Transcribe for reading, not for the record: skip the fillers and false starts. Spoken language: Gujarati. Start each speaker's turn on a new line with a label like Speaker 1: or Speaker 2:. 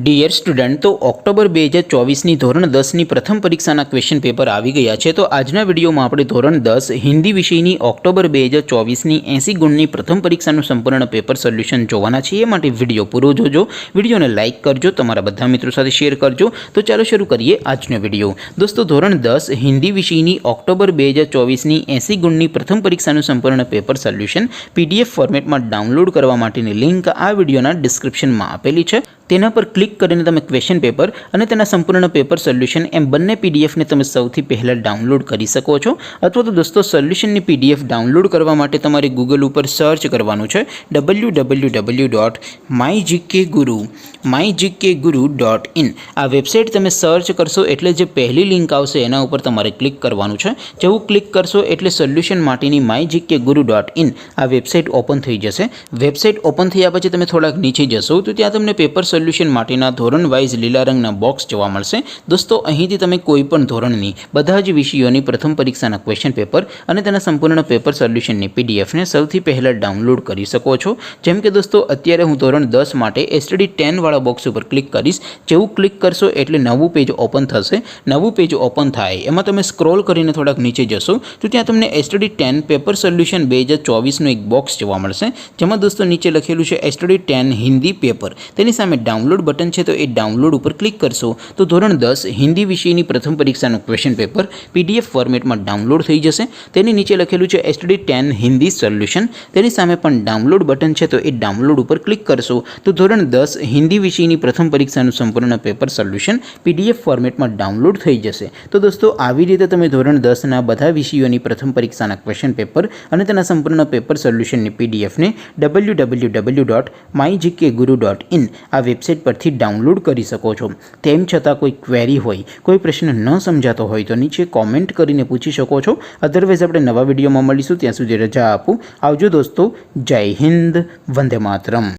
Speaker 1: ડિયર સ્ટુડન્ટ, તો ઓક્ટોબર 2024ની ધોરણ 10ની પ્રથમ પરીક્ષાના ક્વેશ્ચન પેપર આવી ગયા છે. તો આજના વિડીયોમાં આપણે ધોરણ 10 હિન્દી વિષયની ઓક્ટોબર 2024ની 80 ગુણની પ્રથમ પરીક્ષાનું સંપૂર્ણ પેપર સોલ્યુશન જોવાના છીએ. માટે વિડીયો પૂરો જોજો, વિડીયોને લાઇક કરજો, તમારા બધા મિત્રો સાથે શેર કરજો. તો ચાલો શરૂ કરીએ આજનો વિડીયો. દોસ્તો, ધોરણ 10 હિન્દી વિષયની ઓક્ટોબર 2024ની 80 ગુણની પ્રથમ પરીક્ષાનું સંપૂર્ણ પેપર સોલ્યુશન PDF ફોર્મેટમાં ડાઉનલોડ કરવા માટેની લિંક આ વિડીયોના ડિસ્ક્રિપ્શનમાં આપેલી છે. તેના પર ક્લિક કરીને તમે ક્વેશ્ચન પેપર અને તેના સંપૂર્ણ પેપર સોલ્યુશન એમ બંને પીડીએફને તમે સૌથી પહેલાં ડાઉનલોડ કરી શકો છો. અથવા તો દોસ્તો, સોલ્યુશનની PDF ડાઉનલોડ કરવા માટે તમારે ગૂગલ ઉપર સર્ચ કરવાનું છે www.mygkguru.in. આ વેબસાઇટ તમે સર્ચ કરશો એટલે જે પહેલી લિંક આવશે એના ઉપર તમારે ક્લિક કરવાનું છે. જેવું ક્લિક કરશો એટલે સોલ્યુશન માટેની mygkguru.in આ વેબસાઇટ ઓપન થઈ જશે. વેબસાઇટ ઓપન થયા પછી તમે થોડાક નીચે જશો તો ત્યાં તમને પેપર સોલ્યુશન માટેના ધોરણ વાઇઝ લીલા રંગના બોક્સ જોવા મળશે. દોસ્તો, અહીંથી તમે કોઈ પણ ધોરણની બધા જ વિષયોની પ્રથમ પરીક્ષાના ક્વેશ્ચન પેપર અને તેના સંપૂર્ણ પેપર સોલ્યુશનની PDFને સૌથી પહેલાં ડાઉનલોડ કરી શકો છો. જેમ કે દોસ્તો, અત્યારે હું ધોરણ 10 માટે STD 10 વાળા બોક્સ ઉપર ક્લિક કરીશ. જેવું ક્લિક કરશો એટલે નવું પેજ ઓપન થશે. નવું પેજ ઓપન થાય એમાં તમે સ્ક્રોલ કરીને થોડાક નીચે જશો તો ત્યાં તમને STD 10 પેપર સોલ્યુશન 2024નું એક બોક્સ જોવા મળશે. જેમાં દોસ્તો નીચે લખેલું છે STD 10 હિન્દી પેપર. તેની સામે ડાઉનલોડ બટન છે, તો એ ડાઉનલોડ ઉપર ક્લિક કરશો તો ધોરણ 10 હિન્દી વિષયની પ્રથમ પરીક્ષાનું ક્વેશ્ચન પેપર PDF ફોર્મેટમાં ડાઉનલોડ થઈ જશે. તેની નીચે લખેલું છે STD 10 હિન્દી સોલ્યુશન. તેની સામે પણ ડાઉનલોડ બટન છે, તો એ ડાઉનલોડ ઉપર ક્લિક કરશો તો ધોરણ 10 હિન્દી વિષયની પ્રથમ પરીક્ષાનું સંપૂર્ણ પેપર સોલ્યુશન PDF ફોર્મેટમાં ડાઉનલોડ થઈ જશે. તો દોસ્તો, આવી રીતે તમે ધોરણ 10ના બધા વિષયોની પ્રથમ પરીક્ષાના ક્વેશ્ચન પેપર અને તેના સંપૂર્ણ પેપર સોલ્યુશનની PDFને www.mygkguru.in આ વેબસાઇટ પરથી ડાઉનલોડ કરી શકો છો. તેમ છતાં કોઈ ક્વેરી હોય, કોઈ પ્રશ્ન ન સમજાતો હોય તો નીચે કોમેન્ટ કરીને પૂછી શકો છો. અધરવાઇઝ આપણે નવા વિડીયોમાં મળીશું. ત્યાં સુધી રજા આપું. આવજો દોસ્તો. જય હિન્દ. વંદે માતરમ.